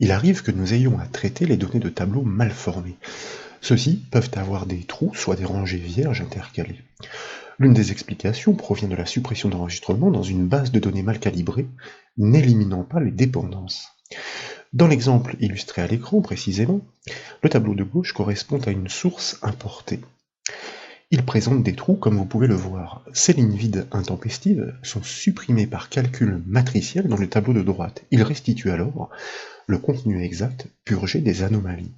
Il arrive que nous ayons à traiter les données de tableaux mal formés. Ceux-ci peuvent avoir des trous, soit des rangées vierges intercalées. L'une des explications provient de la suppression d'enregistrements dans une base de données mal calibrée, n'éliminant pas les dépendances. Dans l'exemple illustré à l'écran précisément, le tableau de gauche correspond à une source importée. Il présente des trous comme vous pouvez le voir. Ces lignes vides intempestives sont supprimées par calcul matriciel dans le tableau de droite. Il restitue alors le contenu exact purgé des anomalies.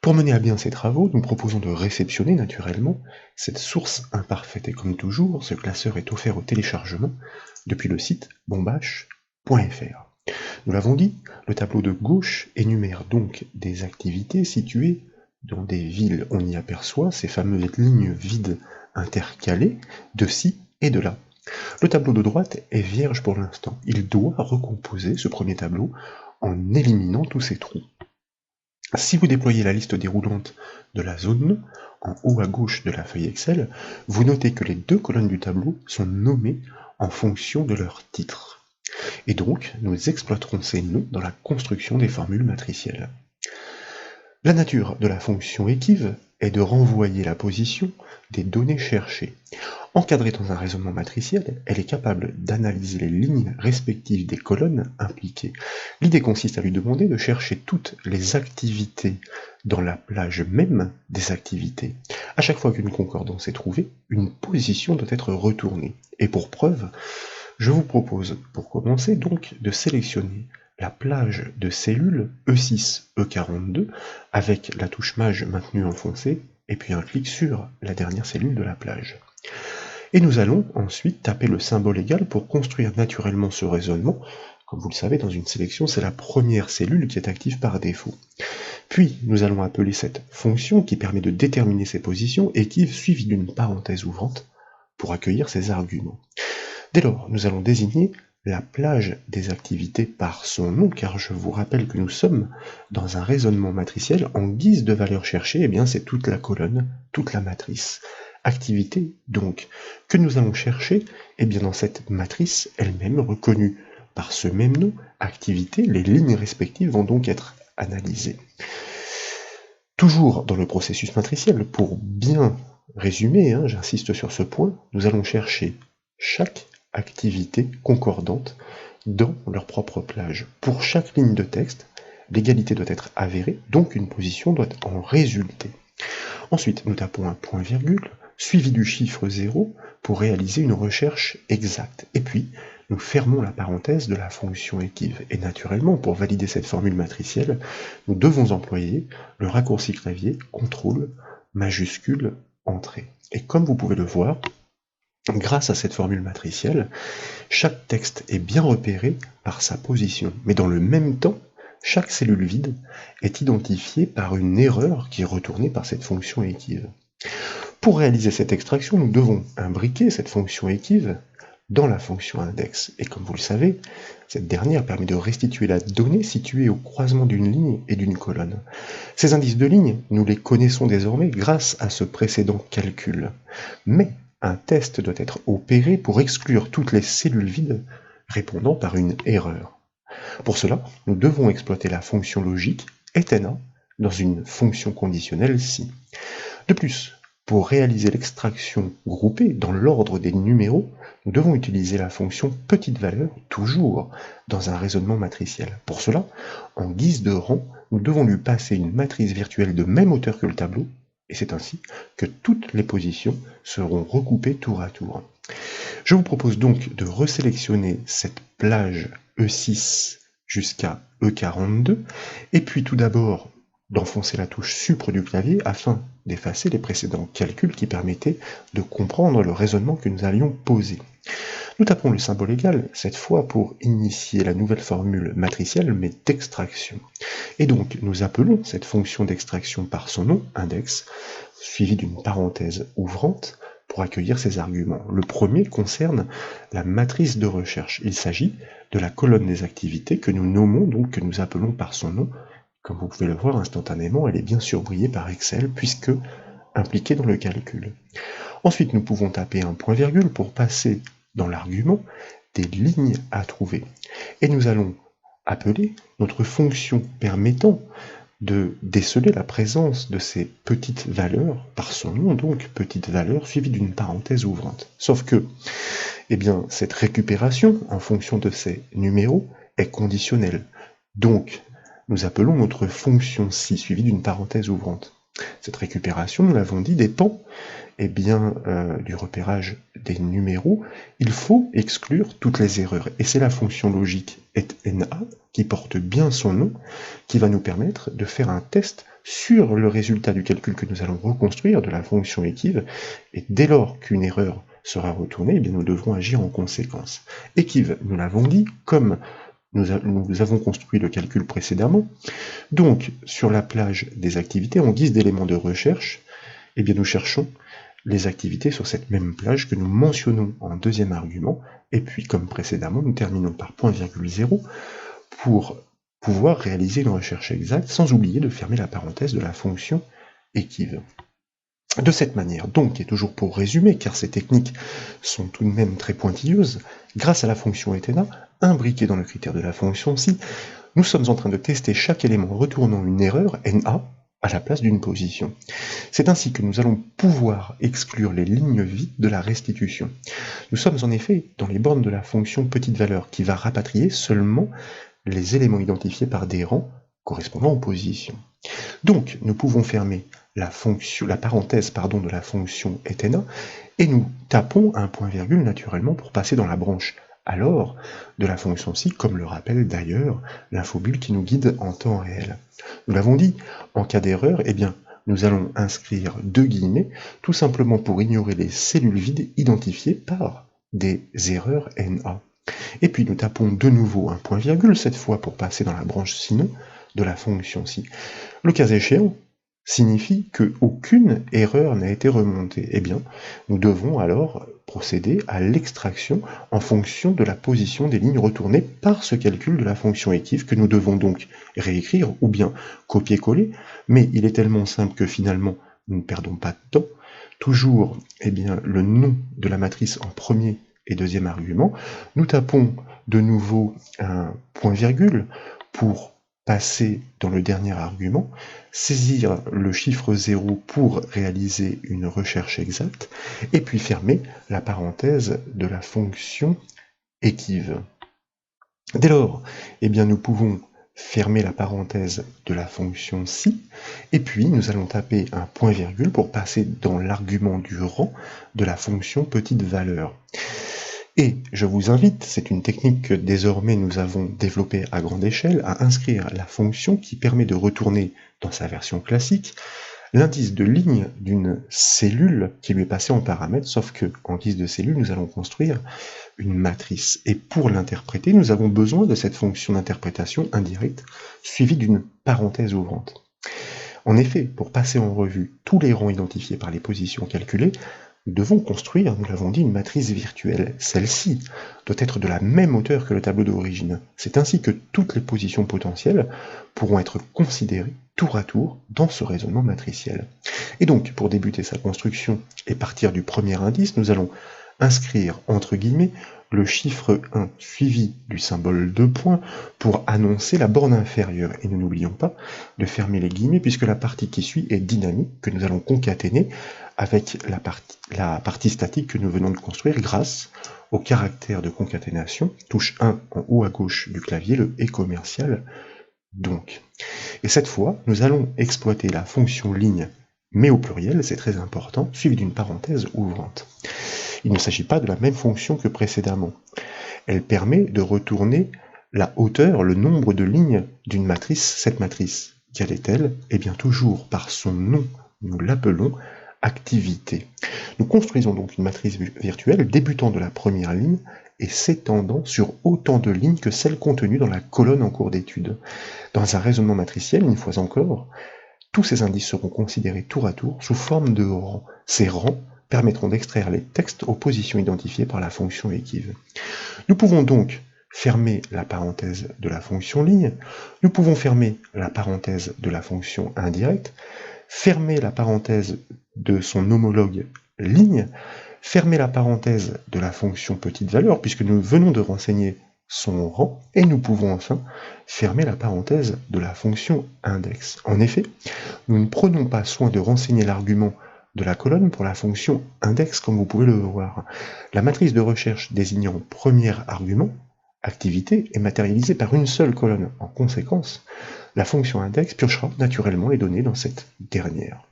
Pour mener à bien ces travaux, nous proposons de réceptionner naturellement cette source imparfaite et comme toujours, ce classeur est offert au téléchargement depuis le site bombache.fr. Nous l'avons dit, le tableau de gauche énumère donc des activités situées dans des villes. On y aperçoit ces fameuses lignes vides intercalées de ci et de là. Le tableau de droite est vierge pour l'instant. Il doit recomposer ce premier tableau en éliminant tous ces trous. Si vous déployez la liste déroulante de la zone en haut à gauche de la feuille Excel, vous notez que les deux colonnes du tableau sont nommées en fonction de leur titre. Et donc, nous exploiterons ces noms dans la construction des formules matricielles. La nature de la fonction équive est de renvoyer la position des données cherchées. Encadrée dans un raisonnement matriciel, elle est capable d'analyser les lignes respectives des colonnes impliquées. L'idée consiste à lui demander de chercher toutes les activités dans la plage même des activités. À chaque fois qu'une concordance est trouvée, une position doit être retournée. Et pour preuve, je vous propose, pour commencer donc, de sélectionner la plage de cellules E6, E42 avec la touche Maj maintenue enfoncée et puis un clic sur la dernière cellule de la plage. Et nous allons ensuite taper le symbole égal pour construire naturellement ce raisonnement. Comme vous le savez, dans une sélection, c'est la première cellule qui est active par défaut. Puis, nous allons appeler cette fonction qui permet de déterminer ces positions équive suivie d'une parenthèse ouvrante pour accueillir ces arguments. Dès lors, nous allons désigner la plage des activités par son nom, car je vous rappelle que nous sommes dans un raisonnement matriciel. En guise de valeur cherchée, eh bien c'est toute la colonne, toute la matrice. Activité, donc, que nous allons chercher, eh bien dans cette matrice elle-même reconnue par ce même nom, activité, les lignes respectives vont donc être analysées. Toujours dans le processus matriciel, pour bien résumer, j'insiste sur ce point, nous allons chercher chaque activité concordante dans leur propre plage. Pour chaque ligne de texte, l'égalité doit être avérée, donc une position doit en résulter. Ensuite, nous tapons un point-virgule, suivi du chiffre 0, pour réaliser une recherche exacte. Et puis, nous fermons la parenthèse de la fonction équive. Et naturellement, pour valider cette formule matricielle, nous devons employer le raccourci clavier CTRL majuscule entrée. Et comme vous pouvez le voir, grâce à cette formule matricielle, chaque texte est bien repéré par sa position, mais dans le même temps, chaque cellule vide est identifiée par une erreur qui est retournée par cette fonction équive. Pour réaliser cette extraction, nous devons imbriquer cette fonction équive dans la fonction index. Et comme vous le savez, cette dernière permet de restituer la donnée située au croisement d'une ligne et d'une colonne. Ces indices de ligne, nous les connaissons désormais grâce à ce précédent calcul. Mais un test doit être opéré pour exclure toutes les cellules vides répondant par une erreur. Pour cela, nous devons exploiter la fonction logique etna dans une fonction conditionnelle si. De plus, pour réaliser l'extraction groupée dans l'ordre des numéros, nous devons utiliser la fonction petite valeur, toujours dans un raisonnement matriciel. Pour cela, en guise de rang, nous devons lui passer une matrice virtuelle de même hauteur que le tableau, et c'est ainsi que toutes les positions seront recoupées tour à tour. Je vous propose donc de resélectionner cette plage E6 jusqu'à E42, et puis tout d'abord d'enfoncer la touche Supre du clavier afin d'effacer les précédents calculs qui permettaient de comprendre le raisonnement que nous allions poser. Nous tapons le symbole égal, cette fois pour initier la nouvelle formule matricielle, mais d'extraction. Et donc, nous appelons cette fonction d'extraction par son nom, index, suivi d'une parenthèse ouvrante, pour accueillir ces arguments. Le premier concerne la matrice de recherche. Il s'agit de la colonne des activités que nous nommons, donc que nous appelons par son nom. Comme vous pouvez le voir instantanément, elle est bien surbrillée par Excel, puisque impliquée dans le calcul. Ensuite, nous pouvons taper un point-virgule pour passer dans l'argument des lignes à trouver. Et nous allons appeler notre fonction permettant de déceler la présence de ces petites valeurs, par son nom donc, petites valeurs suivies d'une parenthèse ouvrante. Sauf que, eh bien, cette récupération, en fonction de ces numéros, est conditionnelle. Donc, nous appelons notre fonction ci suivie d'une parenthèse ouvrante. Cette récupération, nous l'avons dit, dépend du repérage des numéros. Il faut exclure toutes les erreurs. Et c'est la fonction logique @na qui porte bien son nom, qui va nous permettre de faire un test sur le résultat du calcul que nous allons reconstruire de la fonction équive. Et dès lors qu'une erreur sera retournée, eh bien, nous devrons agir en conséquence. Équive, nous l'avons dit, comme nous avons construit le calcul précédemment. Donc, sur la plage des activités, en guise d'éléments de recherche, eh bien, nous cherchons les activités sur cette même plage que nous mentionnons en deuxième argument, et puis, comme précédemment, nous terminons par .0 pour pouvoir réaliser une recherche exacte, sans oublier de fermer la parenthèse de la fonction équive. De cette manière, donc, et toujours pour résumer, car ces techniques sont tout de même très pointilleuses, grâce à la fonction @na, imbriquée dans le critère de la fonction ci, nous sommes en train de tester chaque élément retournant une erreur, na, à la place d'une position. C'est ainsi que nous allons pouvoir exclure les lignes vides de la restitution. Nous sommes en effet dans les bornes de la fonction petite valeur, qui va rapatrier seulement les éléments identifiés par des rangs correspondant aux positions. Donc, nous pouvons fermer la parenthèse de la fonction @na, et nous tapons un point-virgule naturellement pour passer dans la branche alors de la fonction ci, comme le rappelle d'ailleurs l'infobulle qui nous guide en temps réel. Nous l'avons dit, en cas d'erreur, eh bien, nous allons inscrire 2 guillemets, tout simplement pour ignorer les cellules vides identifiées par des erreurs na. Et puis nous tapons de nouveau un point-virgule, cette fois pour passer dans la branche sinon de la fonction ci. Le cas échéant signifie qu'aucune erreur n'a été remontée. Eh bien, nous devons alors procéder à l'extraction en fonction de la position des lignes retournées par ce calcul de la fonction équive que nous devons donc réécrire ou bien copier-coller, mais il est tellement simple que finalement nous ne perdons pas de temps. Toujours le nom de la matrice en premier et deuxième argument. Nous tapons de nouveau un point-virgule pour passer dans le dernier argument, saisir le chiffre 0 pour réaliser une recherche exacte, et puis fermer la parenthèse de la fonction équive. Dès lors, nous pouvons fermer la parenthèse de la fonction ci, et puis nous allons taper un point-virgule pour passer dans l'argument du rang de la fonction petite valeur. Et je vous invite, c'est une technique que désormais nous avons développée à grande échelle, à inscrire la fonction qui permet de retourner, dans sa version classique, l'indice de ligne d'une cellule qui lui est passée en paramètre, sauf que en guise de cellule, nous allons construire une matrice. Et pour l'interpréter, nous avons besoin de cette fonction d'interprétation indirecte, suivie d'une parenthèse ouvrante. En effet, pour passer en revue tous les rangs identifiés par les positions calculées, nous devons construire, nous l'avons dit, une matrice virtuelle. Celle-ci doit être de la même hauteur que le tableau d'origine. C'est ainsi que toutes les positions potentielles pourront être considérées tour à tour dans ce raisonnement matriciel. Et donc, pour débuter sa construction et partir du premier indice, nous allons inscrire, entre guillemets, le chiffre 1 suivi du symbole de point pour annoncer la borne inférieure. Et nous n'oublions pas de fermer les guillemets puisque la partie qui suit est dynamique que nous allons concaténer avec la partie statique que nous venons de construire grâce au caractère de concaténation, touche 1 en haut à gauche du clavier, le et commercial donc. Et cette fois, nous allons exploiter la fonction ligne, mais au pluriel, c'est très important, suivi d'une parenthèse ouvrante. Il ne s'agit pas de la même fonction que précédemment. Elle permet de retourner la hauteur, le nombre de lignes d'une matrice. Cette matrice, quelle est-elle? Eh bien, toujours par son nom, nous l'appelons activité. Nous construisons donc une matrice virtuelle débutant de la première ligne et s'étendant sur autant de lignes que celles contenues dans la colonne en cours d'étude. Dans un raisonnement matriciel, une fois encore, tous ces indices seront considérés tour à tour sous forme de rangs. Ces rangs permettront d'extraire les textes aux positions identifiées par la fonction équive. Nous pouvons donc fermer la parenthèse de la fonction ligne, nous pouvons fermer la parenthèse de la fonction indirecte, fermer la parenthèse de son homologue ligne, fermer la parenthèse de la fonction petite valeur, puisque nous venons de renseigner son rang, et nous pouvons enfin fermer la parenthèse de la fonction index. En effet, nous ne prenons pas soin de renseigner l'argument de la colonne pour la fonction index, comme vous pouvez le voir. La matrice de recherche désignant premier argument, activité, est matérialisée par une seule colonne. En conséquence, la fonction index piochera naturellement les données dans cette dernière.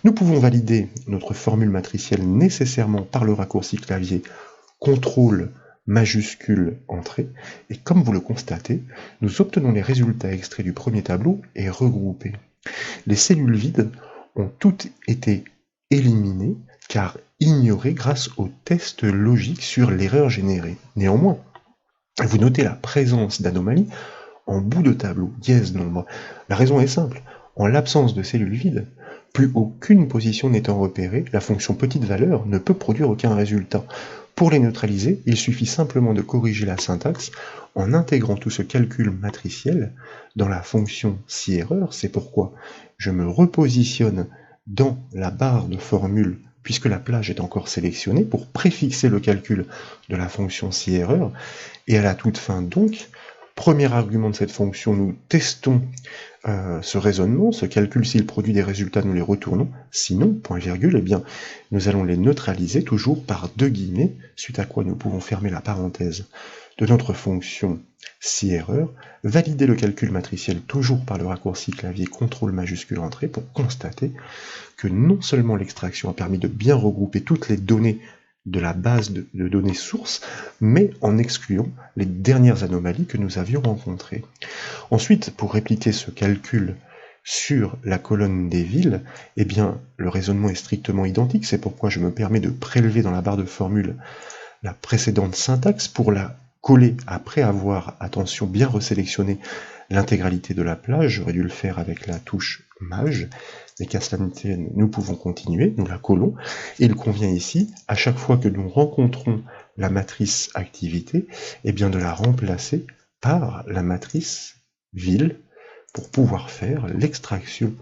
Nous pouvons valider notre formule matricielle nécessairement par le raccourci clavier CTRL majuscule entrée, et comme vous le constatez, nous obtenons les résultats extraits du premier tableau et regroupés. Les cellules vides ont toutes été éliminées car ignorées grâce au test logique sur l'erreur générée. Néanmoins, vous notez la présence d'anomalies en bout de tableau, dièse nombre. La raison est simple, en l'absence de cellules vides, plus aucune position n'étant repérée, la fonction petite valeur ne peut produire aucun résultat. Pour les neutraliser, il suffit simplement de corriger la syntaxe en intégrant tout ce calcul matriciel dans la fonction si-erreur. C'est pourquoi je me repositionne dans la barre de formule puisque la plage est encore sélectionnée pour préfixer le calcul de la fonction si-erreur. Et à la toute fin donc, premier argument de cette fonction, nous testons ce raisonnement, ce calcul, s'il produit des résultats, nous les retournons, sinon, point virgule, eh bien, nous allons les neutraliser toujours par deux guillemets, suite à quoi nous pouvons fermer la parenthèse de notre fonction si-erreur, valider le calcul matriciel toujours par le raccourci clavier CTRL majuscule entrée pour constater que non seulement l'extraction a permis de bien regrouper toutes les données de la base de données source, mais en excluant les dernières anomalies que nous avions rencontrées. Ensuite, pour répliquer ce calcul sur la colonne des villes, eh bien, le raisonnement est strictement identique, c'est pourquoi je me permets de prélever dans la barre de formule la précédente syntaxe pour la coller après avoir, attention, bien resélectionné l'intégralité de la plage. J'aurais dû le faire avec la touche Maj, mais qu'à cela ne tienne, nous pouvons continuer, nous la collons, et il convient ici, à chaque fois que nous rencontrons la matrice activité, eh bien de la remplacer par la matrice ville, pour pouvoir faire l'extraction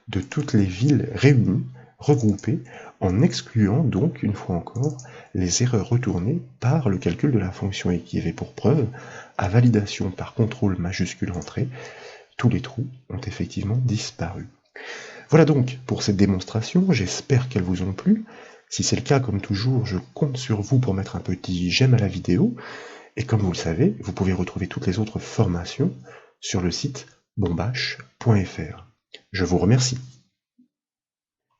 de toutes les villes réunies, regroupées, en excluant donc, une fois encore, les erreurs retournées par le calcul de la fonction équive. Et pour preuve, à validation par CTRL majuscule entrée, tous les trous ont effectivement disparu. Voilà donc pour cette démonstration, j'espère qu'elles vous ont plu. Si c'est le cas, comme toujours, je compte sur vous pour mettre un petit j'aime à la vidéo. Et comme vous le savez, vous pouvez retrouver toutes les autres formations sur le site bombache.fr. Je vous remercie.